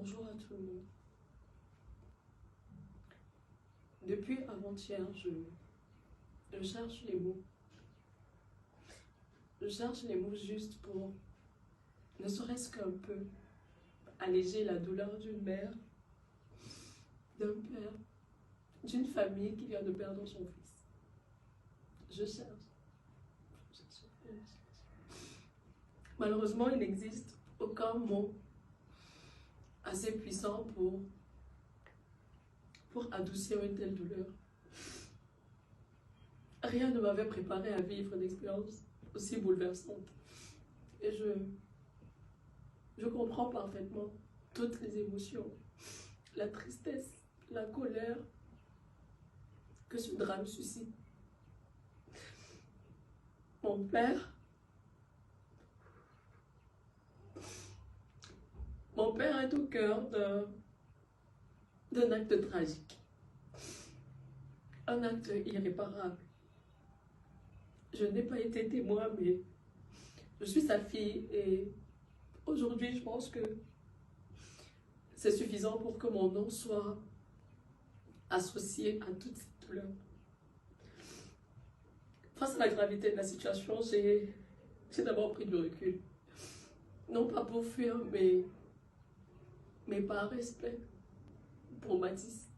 Bonjour à tout le monde. Depuis avant-hier, je cherche les mots. Je cherche les mots justes pour, ne serait-ce qu'un peu, alléger la douleur d'une mère, d'un père, d'une famille qui vient de perdre son fils. Je cherche. Malheureusement, il n'existe aucun mot assez puissant pour adoucir une telle douleur. Rien ne m'avait préparé à vivre une expérience aussi bouleversante. Et je comprends parfaitement toutes les émotions, la tristesse, la colère que ce drame suscite. Mon père est au cœur d'un acte tragique, un acte irréparable. Je n'ai pas été témoin, mais je suis sa fille et aujourd'hui, je pense que c'est suffisant pour que mon nom soit associé à toute cette douleur. Face à la gravité de la situation, j'ai d'abord pris du recul. Non pas pour fuir, mais par respect pour Mathis.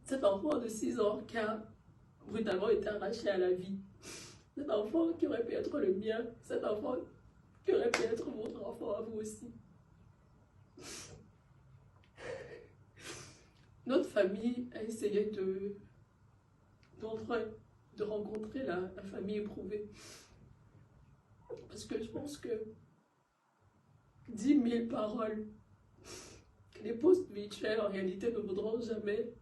Cet enfant de 6 ans qui a brutalement été arraché à la vie. Cet enfant qui aurait pu être le mien. Cet enfant qui aurait pu être votre enfant à vous aussi. Notre famille a essayé de rencontrer la famille éprouvée. Parce que je pense que 10 000 paroles, les posts virtuels en réalité ne vaudront jamais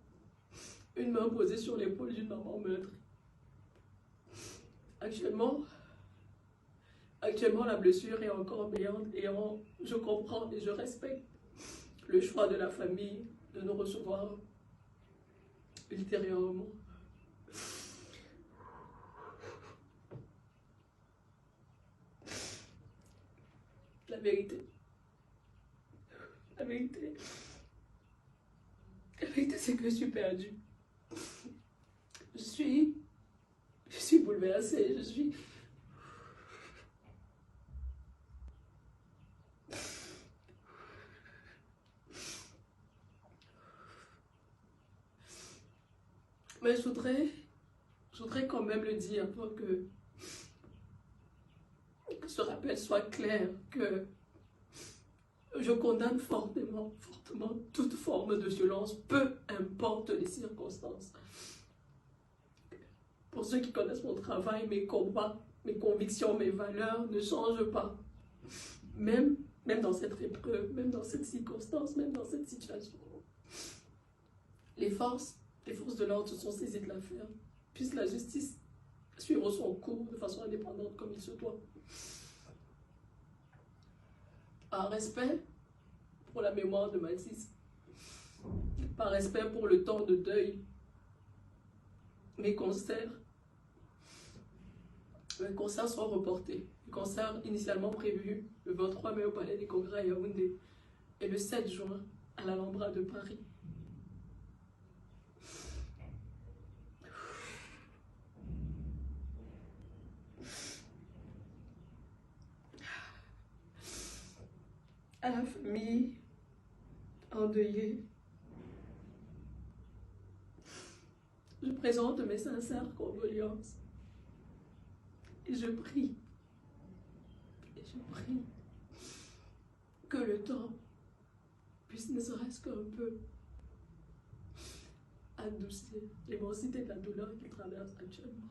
une main posée sur l'épaule d'une maman meurtrie. Actuellement, la blessure est encore béante et je comprends et je respecte le choix de la famille de nous recevoir ultérieurement. La vérité, c'est que je suis perdue. Je suis bouleversée, Mais je voudrais quand même le dire pour que ce rappel soit clair, que je condamne fortement toute forme de violence, peu importe les circonstances. Pour ceux qui connaissent mon travail, mes combats, mes convictions, mes valeurs ne changent pas. Même dans cette épreuve, même dans cette circonstance, même dans cette situation. Les forces de l'ordre se sont saisies de l'affaire, puisse la justice suivre son cours de façon indépendante comme il se doit. Par respect pour la mémoire de Mathis, par respect pour le temps de deuil, mes concerts sont reportés. Les concerts initialement prévus le 23 mai au Palais des Congrès à Yaoundé et le 7 juin à l'Alhambra de Paris. À la famille endeuillée, je présente mes sincères condoléances et je prie que le temps puisse ne serait-ce qu'un peu adoucir l'immensité de la douleur qu'il traverse actuellement.